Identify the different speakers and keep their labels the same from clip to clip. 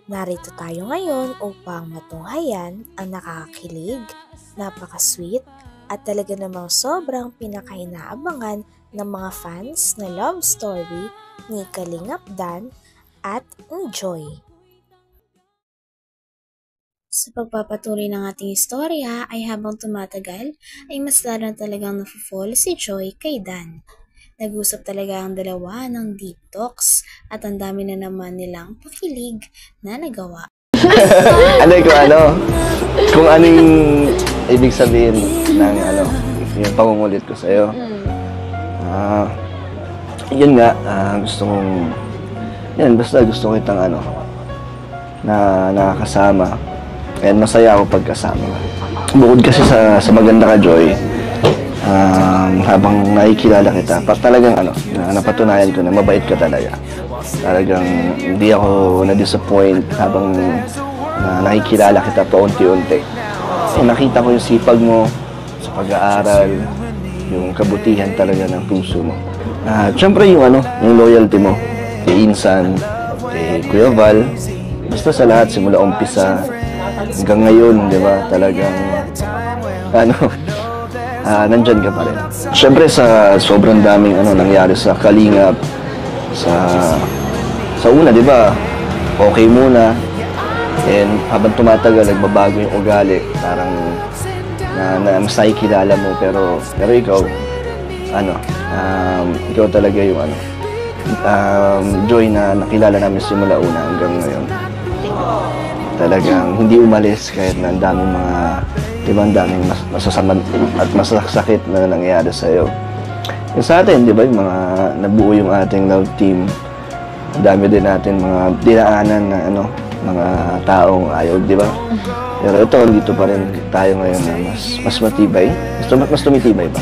Speaker 1: Narito tayo ngayon upang matunghayan ang nakakakilig, napaka-sweet at talaga namang sobrang pinakainaabangan ng mga fans na love story ni Kalingap Dan at ni Joy. Sa pagpapatuloy ng ating istorya ay habang tumatagal ay mas lalo talagang nafe-fall si Joy kay Dan. Nag-usap talaga ang dalawa ng deep talks at ang dami na naman nilang pakilig na nagawa.
Speaker 2: Kung ano yung ibig sabihin ng yung pangungulit ko sa'yo. Yun nga, basta gusto ko itang na nakakasama. And masaya ako pagkasama. Bukod kasi sa maganda ka, Joy, habang nakikilala kita, talagang napatunayan ko na mabait ka talaga. Talagang hindi ako na-disappoint habang nakikilala kita paunti-unti. Nakita ko yung sipag mo sa pag-aaral, yung kabutihan talaga ng puso mo. Siyempre yung loyalty mo kay Insan, kay Kuya Val, basta sa lahat simula umpisa hanggang ngayon, di ba? Talagang nandyan ka pa rin. Siyempre sa sobrang daming nangyari sa Kalingap, sa una, di ba? Okay muna. And habang tumatagal, nagbabago yung ugali. Parang mas nakikilala mo. Pero ikaw, ikaw talaga yung Joy na nakilala namin simula una hanggang ngayon. Talagang hindi umalis kahit na ang daming mga, di ba, ang daming masasamad at masasakit na nangyayari sa'yo. Yung sa atin, di ba, yung mga nabuo yung ating love team, ang dami din natin mga dinaanan na mga taong ayaw, di ba? Pero ito, dito pa rin tayo ngayon na mas matibay. Mas tumitibay ba?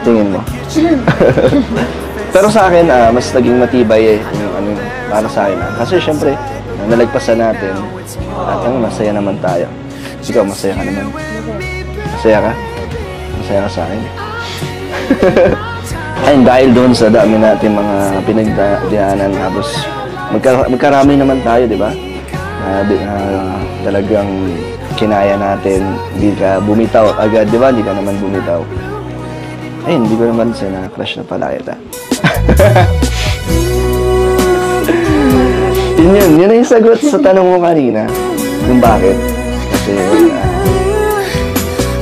Speaker 2: Tingin mo? Pero sa akin, mas naging matibay yung para sa akin. Kasi syempre, nalagpasan natin at masaya naman tayo. Ikaw, masaya ka naman. Masaya ka? Masaya ka sa akin. Ayun, dahil doon sa dami natin mga pinagdaanan, tapos magkarami naman tayo, di ba? Talagang kinaya natin, hindi ka bumitaw agad, di ba? Hindi ka naman bumitaw. Ayun, hindi ko naman crush na pala kita. Yun yung sagot sa tanong mo kanina. Kung bakit. Kasi,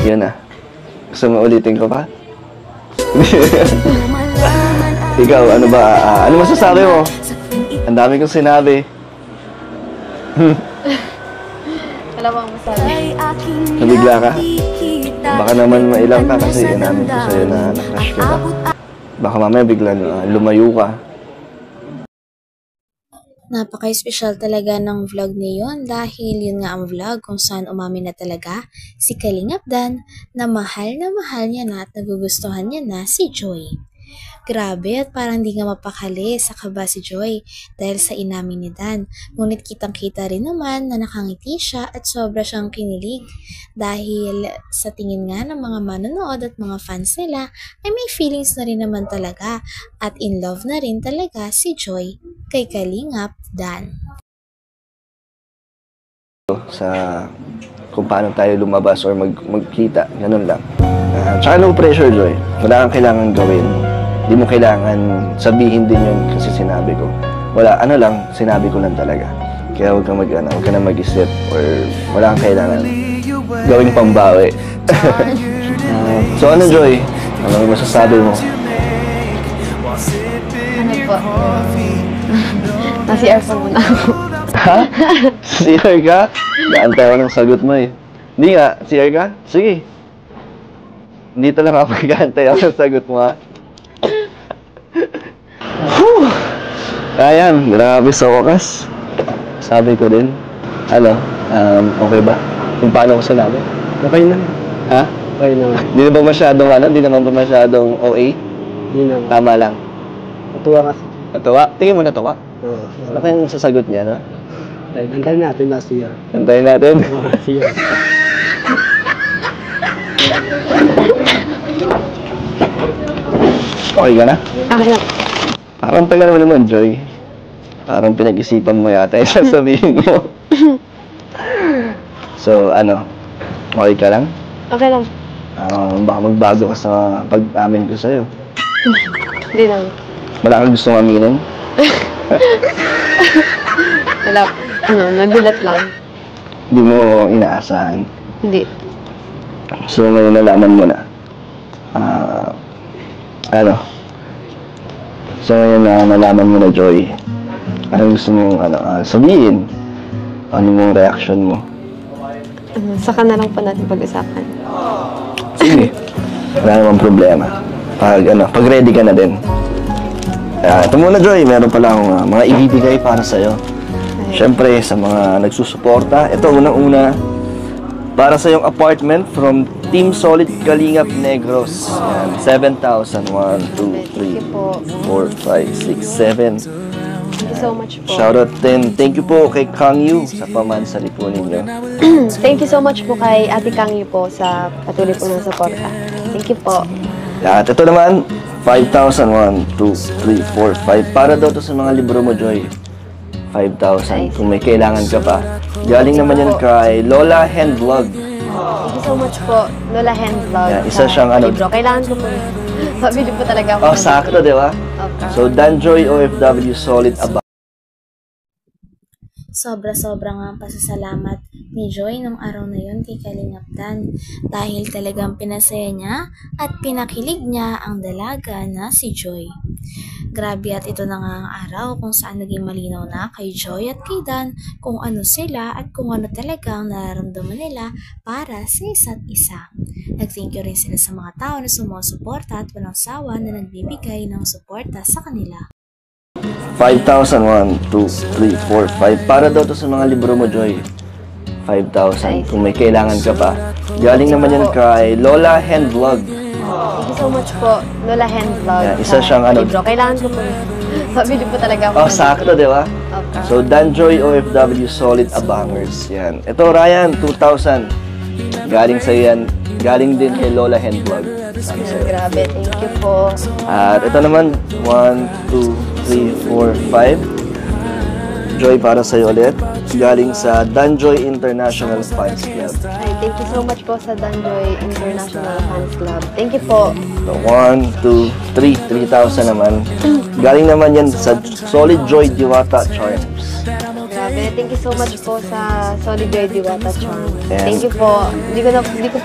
Speaker 2: yun na. Gusto mo ulitin ko pa? Ikaw, ano masasabi mo? Ang dami kong sinabi.
Speaker 3: Wala bang masabi?
Speaker 2: Nabigla ka? Baka naman mailang ka kasi inamin ko sa'yo na na-crush ka ba? Baka mamaya bigla lumayo ka.
Speaker 1: Napaka-special talaga ng vlog niyon dahil yun nga ang vlog kung saan umamin na talaga si Kalingap Dan na mahal niya na at nagugustuhan niya na si Joy. Grabe at parang di nga mapakali sa kaba si Joy dahil sa inamin ni Dan. Ngunit kitang-kita rin naman na nakangiti siya at sobra siyang kinilig dahil sa tingin nga ng mga manonood at mga fans nila ay may feelings na rin naman talaga at in love na rin talaga si Joy kay Kalingap Dan.
Speaker 2: Sa kung paano tayo lumabas or magkita, ganun lang. Tsaka no pressure, Joy. Wala kang kailangan gawin. Hindi mo kailangan sabihin din yun kasi sinabi ko. Wala, sinabi ko lang talaga. Kaya huwag ka na mag-isip or wala kang kailangan gawing pambawi. So Joy? Ano masasabi mo?
Speaker 3: Ano po? Nasi-air pa muna ako.
Speaker 2: Ha? CR ka? Naantay ako ng sagot mo eh. Hindi nga, CR ka? Sige. Dito lang ako mag-aantay ako ng sagot mo ha. Ayan, grabe sa wakas. Sabi ko din, okay ba? Kung paano ko sinabi?
Speaker 4: Okay na.
Speaker 2: Ha?
Speaker 4: Okay na.
Speaker 2: Di na ba masyadong Di naman ba masyadong OA?
Speaker 4: Hindi na.
Speaker 2: Tama lang.
Speaker 4: Natuwa kasi.
Speaker 2: Natuwa? Tingin mo natuwa?
Speaker 4: Oo.
Speaker 2: Ano kayang sasagot niya, no?
Speaker 4: Antayin natin last year.
Speaker 2: Antayin natin.
Speaker 4: Last year.
Speaker 2: Okay ka na?
Speaker 3: Okay lang.
Speaker 2: Parang tagal mo naman, Joy. Parang pinag-isipan mo yata yung sasabihin mo. So, okay ka lang?
Speaker 3: Okay lang.
Speaker 2: Baka magbago ka sa pag-amin ko sa'yo.
Speaker 3: Hindi lang.
Speaker 2: Wala kang gustong aminin?
Speaker 3: Wala. Nagulat lang.
Speaker 2: Hindi mo inaasahan.
Speaker 3: Hindi.
Speaker 2: So, ngayon nalaman mo na. So, ngayon na nalaman mo na, Joy. Ano gusto mong sabihin? Ano mong reaction mo?
Speaker 3: Saka na lang po natin pag-usapan.
Speaker 2: Sige. Wala namang problema. Pag ready ka na din. Ito muna, Joy. Meron pala akong mga ibibigay para sa'yo. Siyempre, sa mga nagsusuporta. Ito, unang-una, para sa yung apartment from Team Solid Kalingap Negros. Yan, 7,000. 1, 2, 3, 4, 5, 6, 7.
Speaker 3: Thank you so much po.
Speaker 2: Shoutout din. Thank you po kay Kang Yu sa pamansari po ninyo.
Speaker 3: Thank you so much po kay Ate Kang Yu po sa patuloy po ng suporta. Thank you po.
Speaker 2: At ito naman, 5,000. 1, 2, 3, 4, 5. Para daw to sa mga libro mo, Joy. 5,000. Kung may kailangan ka pa. Galing naman yan kay Lola Hand Vlog.
Speaker 3: Thank you so much po, Lola Hand Vlog.
Speaker 2: Yeah, isa siyang
Speaker 3: libro. Kailangan ko po. Pabili po talaga ako.
Speaker 2: Oh, sakto, di ba?
Speaker 3: Okay.
Speaker 2: So, Danjoy OFW Solid Aba.
Speaker 1: Sobra-sobra nga ang pasasalamat ni Joy nung araw na yun kay Kalingap Dan dahil talagang pinasaya niya at pinakilig niya ang dalaga na si Joy. Grabe, at ito na nga ang araw kung saan naging malinaw na kay Joy at kay Dan kung ano sila at kung ano talaga ang nararamdaman nila para sa isa't isa. Nag-thank you rin sila sa mga tao na sumusuporta at walang sawa na nagbibigay ng suporta sa kanila.
Speaker 2: 5,000. 1, 2, 3, 4, 5. Para daw to sa mga libro mo, Joy. 5,000. Kung may kailangan ka pa. Galing naman yan kay Lola Hand Vlog.
Speaker 3: Thank you so much po, Lola Hand Vlog.
Speaker 2: Yeah, isa siyang
Speaker 3: libro. Kailangan ko po. Pabili po talaga ako.
Speaker 2: Oh, sakto, di ba?
Speaker 3: Okay.
Speaker 2: So, Danjoy OFW Solid Abangers. Yan. Ito, Ryan, 2,000. Galing sa'yo yan. Galing din kay Lola Hand Vlog.
Speaker 3: Grabe, thank you po.
Speaker 2: At ito naman, 1, 2, 3, 4, 5. Joy, para sa'yo ulit. Galing sa Danjoy International Fans Club.
Speaker 3: Ay, thank you so much po sa Danjoy International Fans Club. Thank you po.
Speaker 2: So, 1, 2, 3. 3,000 naman. Galing naman yan sa Solid Joy Diwata Charms.
Speaker 3: Grabe, thank you so much po sa Solid Joy Diwata Charms.
Speaker 2: And
Speaker 3: Thank you po. Hindi ko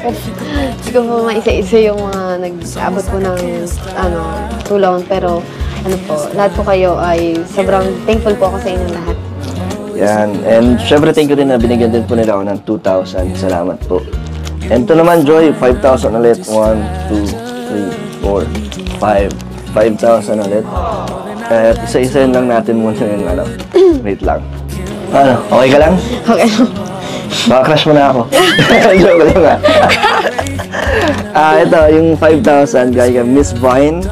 Speaker 3: po maisa-isa yung mga nag-abot po ng tulong, pero lahat po kayo ay sobrang thankful po ako sa inyong lahat.
Speaker 2: yan. And syempre, thank you din na binigyan din po nila ako ng 2,000. Salamat po. And ito naman, Joy, 5,000 ulit. 1, 2, 3, 4, 5. 5,000 ulit. At isa-isayin lang natin muna yung wait lang. Okay ka lang?
Speaker 3: Okay.
Speaker 2: Baka crush mo na ako. Joke lang ito, yung 5,000, gaya ka, Miss Vine,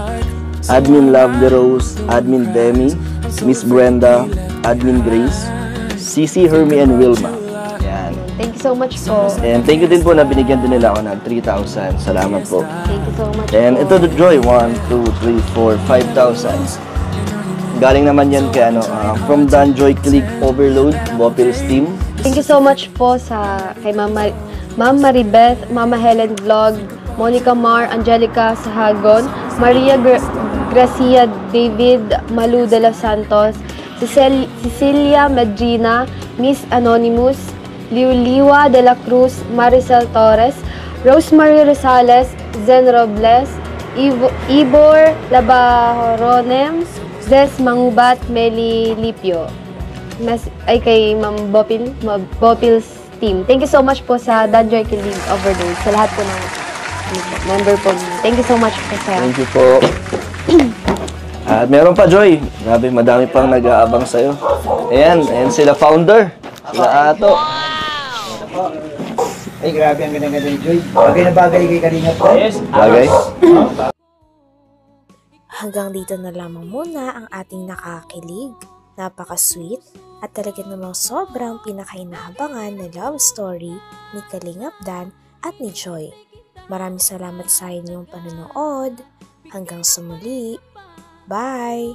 Speaker 2: Admin Love the Rose, Admin Demi, Miss Brenda, Admin Grace, CC, Hermie, and Wilma. Yan.
Speaker 3: Thank you so much po.
Speaker 2: And thank you din po na binigyan din nila ako ng 3,000. Salamat po.
Speaker 3: Thank you so much
Speaker 2: And
Speaker 3: po.
Speaker 2: ito, the Joy, 1, 2, 3, 4, 5,000. Galing naman yan kay from Danjoy Click Overload, Bopil's team.
Speaker 3: Thank you so much po kay Ma'am Maribeth, Mama Helen Vlog, Monica Mar, Angelica Sahagon, Maria Gracia David, Malu de los Santos, Cecilia Medrina, Miss Anonymous, Liuliwa de la Cruz, Maricel Torres, Rosemary Rosales, Zen Robles, Ibor Labaronem, Des Mangubat, Meli Lipio. Ay kay Ma'am Bopil's team. Thank you so much po sa Danjoy Kilig Overdose. Sa lahat po ng member po. Thank you so much po sa...
Speaker 2: Thank you po. At meron pa, Joy. Grabe, madami pang nag-aabang sa'yo. Ayan sila founder. Sila Ato.
Speaker 5: Ay, grabe ang ganda-ganda ni Joy. Bagay na bagay kay Kalingap po. Yes.
Speaker 2: Bagay.
Speaker 1: Hanggang dito na lamang muna ang ating nakakilig, napaka-sweet, at talaga namang sobrang pinakainahabangan na love story ni Kalingap Dan at ni Joy. Maraming salamat sa inyong panonood. Hanggang sa muli. Bye!